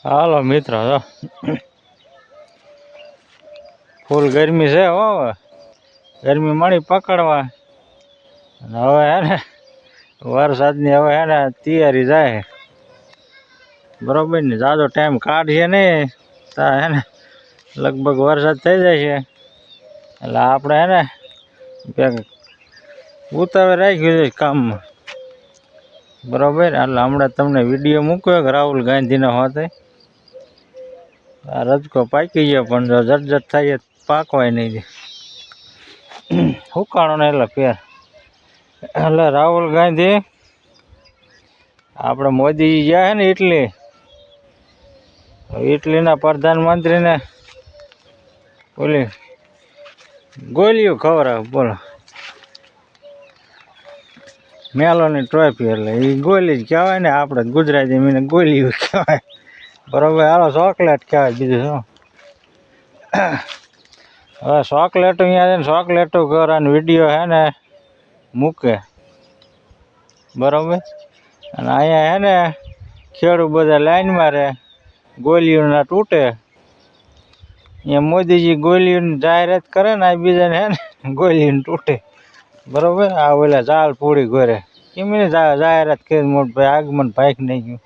હાલો મિત્રો, જો ફૂલ ગરમી છે. હો ગરમી મળી પકડવા. અને હવે હે ને વરસાદની હવે હે ને તૈયારી જાય બરોબર ને. જાજો ટાઈમ કાઢશે નહીં તા હે ને લગભગ વરસાદ થઈ જાય છે. એટલે આપણે હે ને ઉતાવળ રાખ્યું છે કામમાં બરોબર. એટલે હમણાં તમને વિડીયો મૂક્યો કે રાહુલ ગાંધીના હોતે આ રજકો પાકી ગયો, પણ જો જટ થાય પાકવાય નહીં દે હુકાણો ને એટલે ફેર. એટલે રાહુલ ગાંધી આપણે મોદી ગયા છે ને ઇટલીના પ્રધાનમંત્રીને ઓલી ગોળીઓ ખવડાવે. બોલો, મેલોની ટ્રોફી એટલે એ ગોળી જ કહેવાય ને. આપણે ગુજરાતી મને ગોળીઓ કહેવાય બરોબર. હાલો ચોકલેટ કહેવાય, બીજું શું. હવે ચોકલેટો અહીંયા છે ને ચોકલેટો કરવાનો વિડીયો છે ને મૂકે બરોબર. અને અહીંયા હે ને ખેડૂત બધા લાઈનમાં રહે, ગોળીઓના તૂટે. અહીંયા મોદીજી ગોળીઓની જાહેરાત કરે ને આ બીજાને હે ને ગોળીઓને તૂટે બરોબર. આ ઓલા ચાલ પૂરી ઘરે કેમ જાહેરાત કરી મોટ ભાઈ આગમન ભાઈક નહીં ગયું.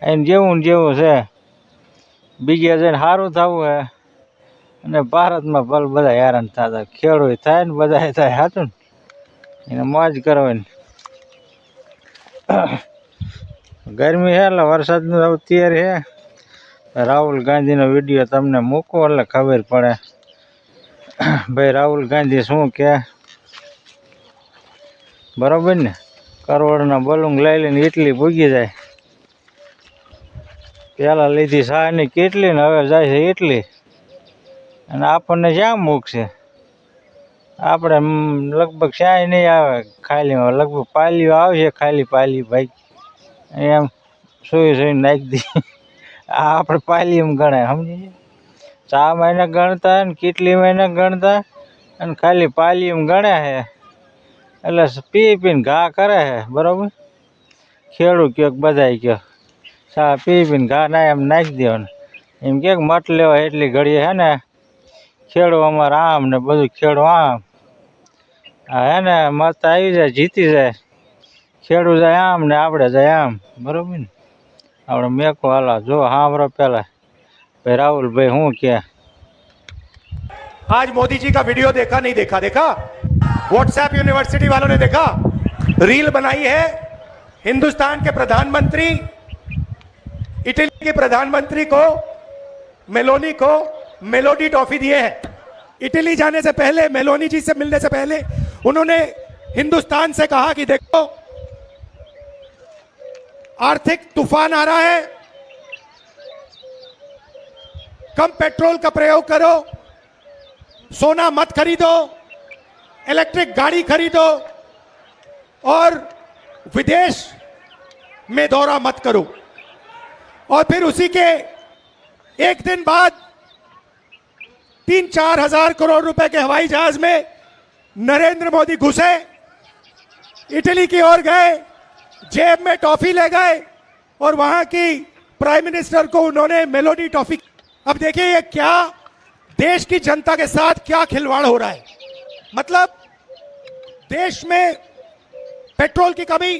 એને જેવું ને જેવું છે બીજા જઈને સારું થવું હે. અને ભારતમાં ભલે બધા હેરાન થતા, ખેડૂત થાય ને બધા થાય સાચું ને. એને મોજ કરવાની. ગરમી છે એટલે વરસાદનું આવું તૈયારી છે. રાહુલ ગાંધીનો વિડીયો તમને મૂકો એટલે ખબર પડે ભાઈ રાહુલ ગાંધી શું કે બરોબર ને. કરોડના બલૂન લઈ લઈને ઇટલી ભૂગી જાય. પેલા લીધી શાહની કેટલી ને હવે જાય છે ઇટલી. અને આપણને ક્યાં મૂકશે? આપણે લગભગ શાય નહીં આવે ખાલી, લગભગ પાલીઓ આવશે ખાલી પાલી ભાઈ એમ સુઈ નાખી દી. આ આપણે પાલી એમ ગણાય સમજી. 4 મહિના ગણતા ને કેટલી મહિના ગણતા અને ખાલી પાલી એમ ગણ્યા છે. એટલે પીને ઘા કરે છે બરોબર. ખેડૂત કયો બધા કયો ચા પીને ઘા ના એમ નાખી દેવાનું. એમ કે મટ લેવા એટલી ઘડીએ હે ને ખેડૂ અમારે આમ ને બધું ખેડૂ આમ. હા હે ને મત આવી જાય જીતી જાય. ખેડૂ જાય આમ ને આપણે જાય આમ બરોબર ને. આપણે મેકો હાલા જો સાંભળો પેલા ભાઈ રાहुल भाई हूँ क्या। आज मोदी जी का वीडियो देखा नहीं देखा व्हाट्सएप यूनिवर्सिटी वालों ने देखा। रील बनाई है हिंदुस्तान के प्रधानमंत्री इटली के प्रधानमंत्री को मेलोनी को मेलोडी टॉफी दिए हैं। इटली जाने से पहले मेलोनी जी से मिलने से पहले उन्होंने हिंदुस्तान से कहा कि देखो आर्थिक तूफान आ रहा है, कम पेट्रोल का प्रयोग करो, सोना मत खरीदो, इलेक्ट्रिक गाड़ी खरीदो और विदेश में दौरा मत करो। और फिर उसी के एक दिन बाद 3-4 हजार करोड़ रुपए के हवाई जहाज में नरेंद्र मोदी घुसे, इटली की ओर गए, जेब में टॉफी ले गए और वहां की प्राइम मिनिस्टर को उन्होंने मेलोडी टॉफी। अब देखिए ये क्या देश की जनता के साथ क्या खिलवाड़ हो रहा है। मतलब देश में पेट्रोल की कमी,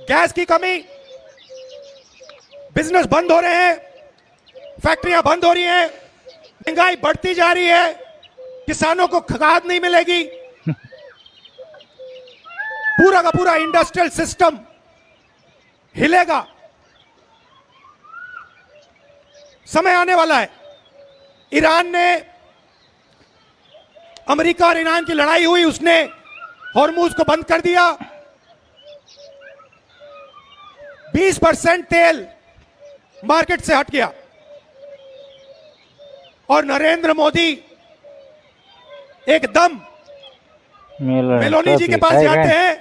गैस की कमी, बिजनेस बंद हो रहे हैं, फैक्ट्रियां बंद हो रही हैं, महंगाई बढ़ती जा रही है, किसानों को खाद नहीं मिलेगी, पूरा का पूरा इंडस्ट्रियल सिस्टम हिलेगा। समय आने वाला है। ईरान ने, अमेरिका और ईरान की लड़ाई हुई, उसने हॉर्मूज को बंद कर दिया। 20% तेल मार्केट से हट गया और नरेंद्र मोदी एकदम मेलोनी जी के पास जाते हैं,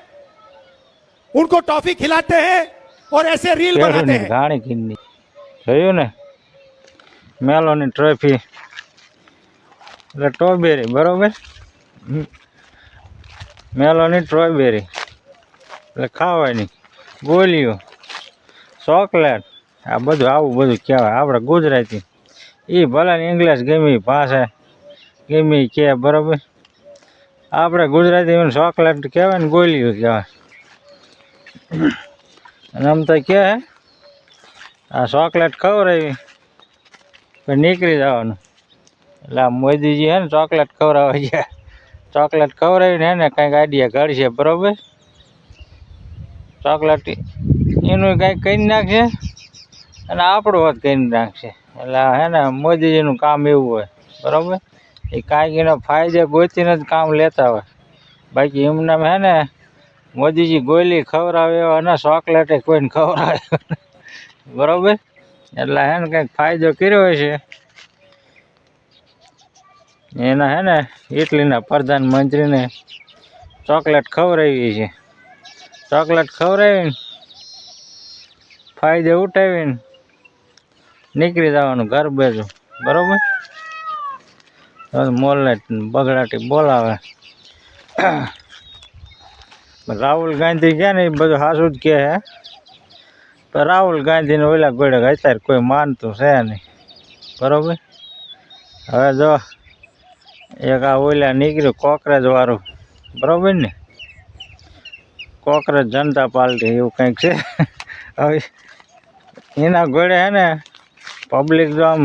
उनको टॉफी खिलाते हैं और ऐसे रील बनाते हैं। गाड़ी किन्नी જોયું ને મેલોની ટ્રોફી એટલે સ્ટ્રોબેરી બરોબર. મેલોની સ્ટ્રોબેરી એટલે ખાવાની ગોળીઓ ચોકલેટ આ બધું આવું બધું કહેવાય આપણે ગુજરાતી. એ ભલે ને ઇંગ્લિશ ગમે એ ભાષા ગમે એ કહે, બરાબર. આપણે ગુજરાતીમાં ચોકલેટ કહેવાય ને ગોળીઓ કહેવાય. અને આમ તો કહે આ ચોકલેટ ખવડાવી પછી નીકળી જવાનું. એટલે આ મોદીજી હે ને ચોકલેટ ખવડાવવા ગયા. ચોકલેટ ખવડાવીને હે ને કંઈક આઈડિયા ઘડશે, બરાબર. ચોકલેટ એનું કંઈક કરી નાખશે અને આપણું વાત કરી નાખશે. એટલે હે ને મોદીજીનું કામ એવું હોય, બરાબર. એ કાંઈક એનો ફાયદો ગોતીને જ કામ લેતા હોય. બાકી એમને હે ને મોદીજી ગોળી ખવડાવે એવા ને ચોકલેટ કોઈને ખવડાવે, બરાબર. એટલે હે ને કંઈક ફાયદો કર્યો હોય છે. એના હે ને ઇટલીના પ્રધાનમંત્રીને ચોકલેટ ખવડાવી છે. ચોકલેટ ખવડાવીને ફાયદો ઉઠાવીને નીકળી જવાનું ઘર બાજુ, બરાબર. મોલને બગડાટી બોલાવે. રાહુલ ગાંધી કે ને એ બધું સાચું જ કહે હે. તો રાહુલ ગાંધીને ઓલા ગોળે અત્યારે કોઈ માનતું છે નહીં, બરાબર. હવે જો એક આ ઓલા નીકળ્યું કોકરેજ વાળું, બરાબર ને. કોકરેજ જનતા પાર્ટી એવું કંઈક છે. હવે એના ગોળે હે ને પબ્લિક જો આમ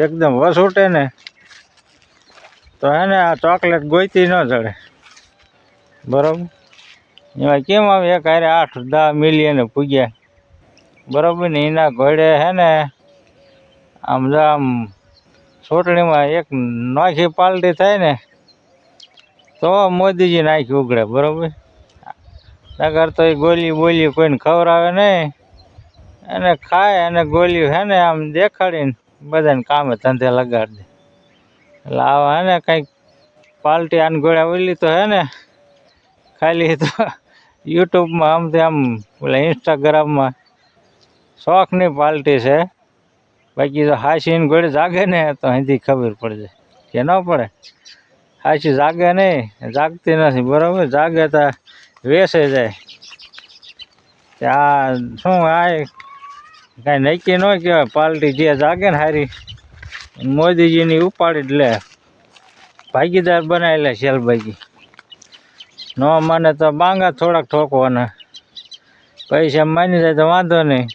એકદમ વસૂટે ને તો હે ને આ ચોકલેટ ગોઈતી ન ચડે, બરાબર. એમાં કેમ આવે એક હારે 8-10 મિલિયન પૂગ્યા, બરાબર ને. એના ઘોડે હે ને આમ જો આમ ચૂંટણીમાં એક નોખી પાલટી થાય ને તો મોદીજી નાખી ઉગડે, બરાબર. નગર તો એ ગોલી બોલી કોઈને ખવડાવે નહીં અને ખાય અને ગોલી હે ને આમ દેખાડીને બધાને કામે ધંધે લગાડી દે. એટલે આવા હે ને કંઈક પાલટી આને ગોળ્યા ઓલી તો હે ને ખાલી તો યુટ્યુબમાં આમથી આમ ઓલા ઇન્સ્ટાગ્રામમાં શોખની પાલટી છે. બાકી તો હાસીને ગોળે જાગે ને તો અહીંથી ખબર પડે કે ન પડે. હાસી જાગે નહીં, જાગતી નથી, બરાબર. જાગે તો વેસે જાય. આ શું આ કાંઈ નક્કી ન કહેવાય. પાલટી જે જાગે ને હારી મોદીજીની ઉપાડી જ લે, ભાગીદાર બનાવી લે શેલભાગી. ન માને તો બાંગા થોડાક ઠોકવાના. પૈસા માની જાય તો વાંધો નહીં,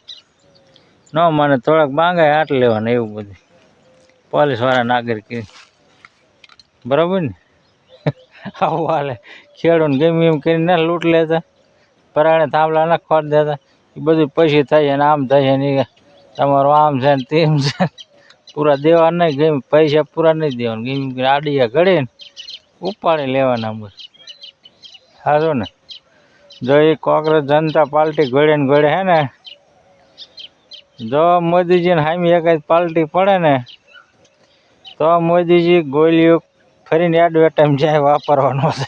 ન માને થોડાક બાંગા હાટ લેવાના. એવું બધું પોલીસવાળા નાગરિક, બરાબર ને. આવું હાલે. ખેડૂને ગમે એમ કરીને લૂંટ લેતા, પરાણે થાંભલા ના ખોટ દેતા. એ બધું પછી થાય છે ને આમ થાય છે ને તમારું આમ છે ને તેમ છે. પૂરા દેવા નહીં, ગમે પૈસા પૂરા નહીં દેવાના. ગમે આડિયા ઘડીને ઉપાડી લેવાના બસ. સારું ને. જો એ કોકરેજ જનતા પાર્ટી ઘોડે ને ઘોડે હે ને જો મોદીજીને સામે એકાદ પાર્ટી પડે ને તો મોદીજી ગોળીઓ ફરીને એડવર્ટાઈમ જાય વાપરવાનો છે,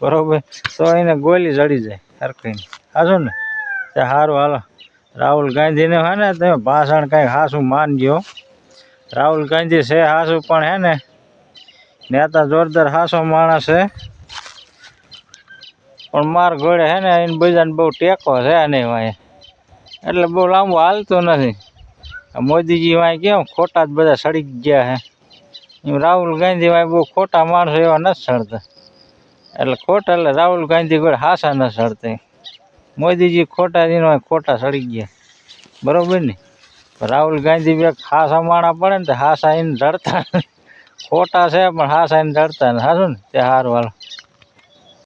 બરાબર. તો એને ગોળી જડી જાય હરખીને. સાચું ને. તે સારું હાલો. રાહુલ ગાંધીને હે ને તમે ભાષણ કંઈક સાચું માનજો. રાહુલ ગાંધી છે સાચું પણ હે ને નેતા જોરદાર સાચો માણસ છે. પણ માર ઘોડે હે ને એને બધાને બહુ ટેકો છે નહીં વાંહે, એટલે બહુ લાંબુ હાલતું નથી. મોદીજી વાંહે કેમ ખોટા જ બધા સડી ગયા હે, એમ રાહુલ ગાંધી વાંહે બહુ ખોટા માણસો એવા નથી સડતા. એટલે ખોટા એટલે રાહુલ ગાંધી કોઈ હાસા ન સડતા. મોદીજી ખોટા એના ખોટા સડી ગયા, બરાબર ને. રાહુલ ગાંધી બે હાસા માણા પડે ને તો હાસા એને જડતા, ખોટા છે પણ હાસા એને જડતા ને. સારું ને. તે સારું હાલો.